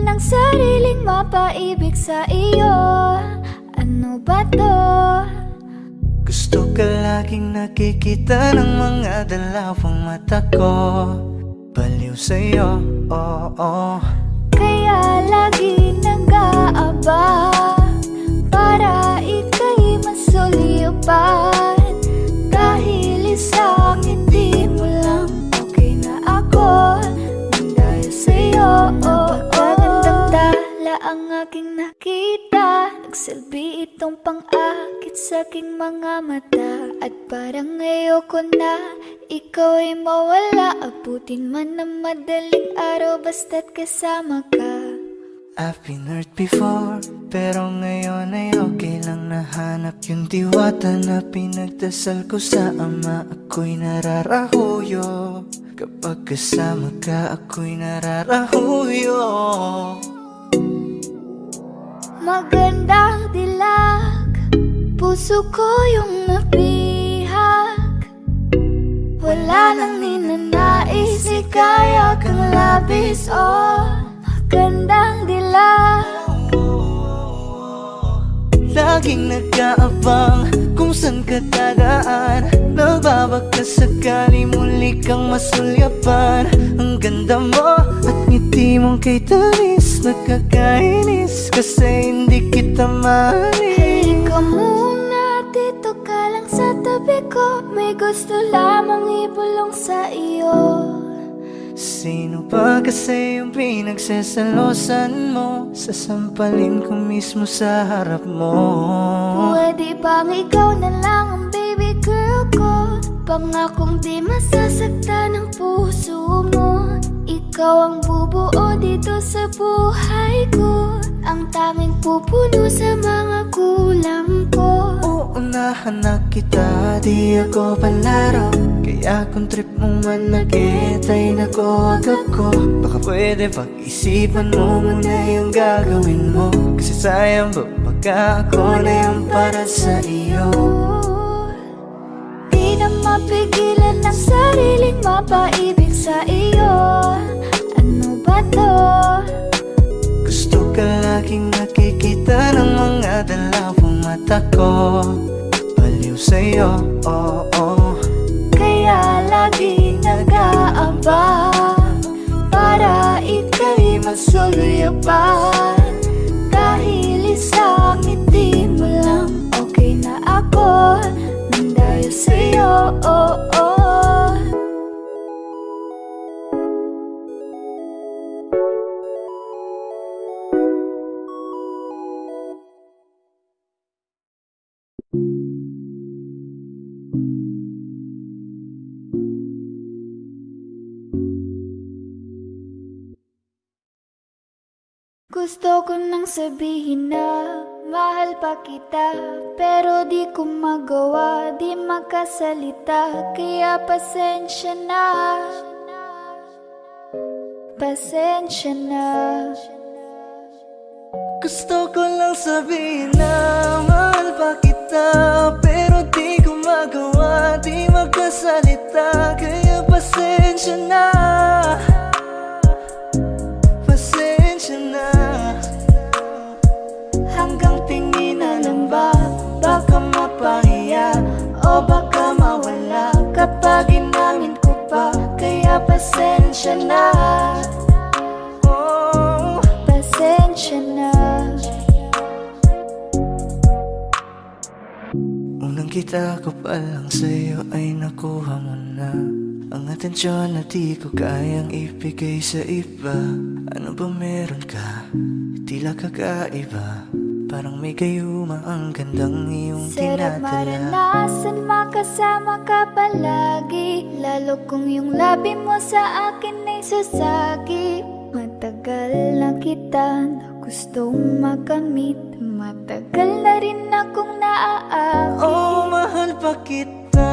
pigilan ng sariling mapaibig sa iyo. Ano ba to? Gusto ka laging nakikita ng mga dalawang mata ko. Baliw sa'yo, oo. Kaya lagi nag-aaba para ika'y masulipan. Dahil isang hindi mo lang okay na ako nang dahil sa'yo. Napakagandang tala ang aking nakita. Nagsilbi itong pang-akit sa aking mga mata. At parang ayoko na ikaw ay mawala. Abutin man ng madaling araw basta't kasama ka. I've been hurt before, pero ngayon ay okay lang. Nahanap yung diwata na pinagdasal ko sa ama. Ako'y nararahuyo kapag kasama ka, ako'y nararahuyo. Magandang dilag, puso ko yung nabihag. Wala nang ninanais, ikaya kang labis. Oh, magandang dilag. Laging nag-aabang kung saan ka dadaan. Nagbabaka sakali muli kang masulyapan. Ang ganda mo at ngiti mong kay tamis. Nakakainis kasi hindi kita mahalin. Halika muna, dito ka lang sa tabi ko. May gusto lamang ibulong sa iyo. Sino ba kasi yung pinagsasalosan mo? Sasampalin ko mismo sa harap mo. Pwede bang ikaw na lang ang baby girl ko? Pangakong di masasaktan ang puso mo. Ikaw ang bubuo dito sa buhay ko. Ang tanging pupuno sa mga kulang ko. Uunahan na kita, di ako palaro. Kaya kung trip mo man nag-etay na ko agad ko. Baka pwede pag-isipan mo muna yung gagawin mo. Kasi sayang ba baka ako na yung para sa iyo. Di na mapigilan ng sariling mapaibig sa iyo. Ano ba to? Gusto ka laging nakikita ng mga dalawang mata ko. Baliw sa'yo, oo. Kaya lagi nag-aaba para ika'y masulyapan. Dahil isang ngiti mo lang okay na ako nang dahil sa'yo, oo. Gusto ko nang sabihin na mahal pa kita, pero di ko magawa, di makasalita. Kaya pasensya na, pasensya na. Gusto ko lang sabihin na mahal pa kita, pero di ko magawa, di makasalita. Kaya pasensya na, pasensya na. Hanggang tingin na lang ba, baka mapahiya o baka mawala kapag inamin ko pa. Kaya pasensya na, oh, pasensya na. unang kita ko pa lang sa'yo ay nakuha mo na ang atensyon na di ko kayang ibigay sa iba. Ano ba meron ka? Tila kakaiba. Parang may gayuma ang gandang iyong Sarap tinatala. maranasan makasama ka palagi, lalo kung yung labi mo sa akin ay sasagi. Matagal na kita na gustong makamit, matagal na rin akong naaakit. Oh, mahal pa kita,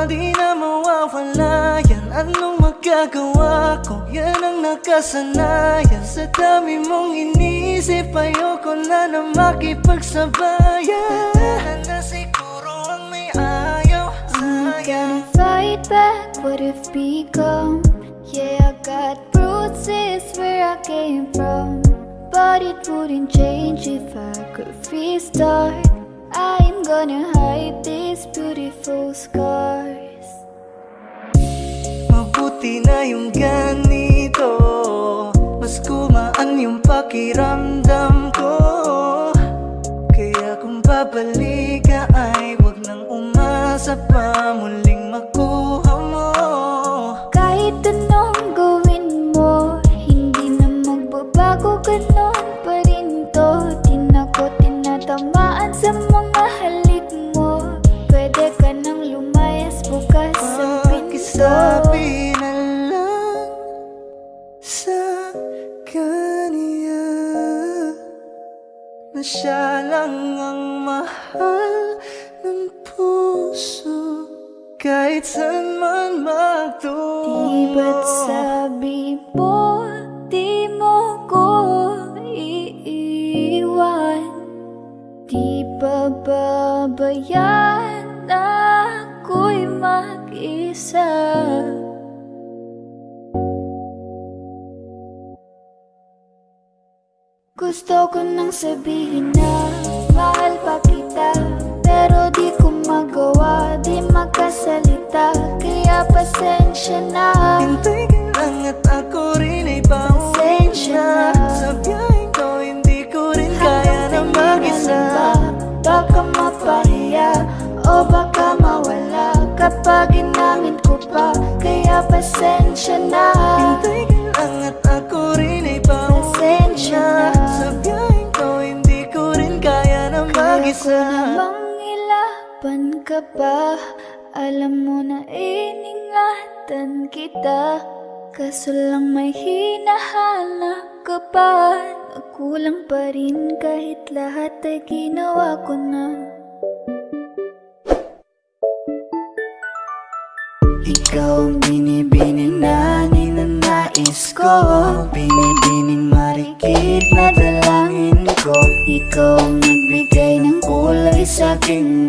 di na mawawala yan. Anong magagawa ko? Yan ang nakasanayan. Sa dami mong inisip, ayoko na na makipagsabayan. Tatanan na siguro ang may ayaw I'm sa'yo. gonna fight back what if become. Yeah, I got bruises where I came from. but it wouldn't change if I could restart. I'm gonna hide these beautiful scars. Mabuti na yung ganito, mas gumaan yung pakiramdam ko. Kaya kung babalik ka ay wag nang umasa pa muling makuha mo. Kahit anong gawin mo, hindi na magbabago, ganon pa rin to. Di na ko tinatamaan sa mga halik mo. Pwede ka nang lumayas, bukas ang pinto. Pakisabi na lang sa kanya na siya lang ang mahal ng puso, kahit saan man magtungo. Di ba't sabi mo, di mo ko iiwan? Di ba babayaan na ako'y mag-isa? Gusto ko nang sabihin na mahal pa kita, pero di ko magawa, di makasalita. Kaya pasensya na. Hintay ka lang at ako rin ay pauwinsya. Sa biyaheng ko hindi ko rin kaya na mag-isa. Baka mapahiya o baka mawala kapag inangin ko pa. Kaya pasensya na. Hintay ka lang at ako rin ay pauwinsya. Sa biyaheng ko hindi ko rin kaya na mag-isa. Kaya ko namang ilaban ka pa, alam mo na iningatan kita. Kaso lang may hinahanap ka pa, nagkulang pa rin kahit lahat ay ginawa ko na. Ikaw ang binibining na ninanais ko, binibining marikit na dalangin ko. Ikaw ang nagbigay ng kulay sa aking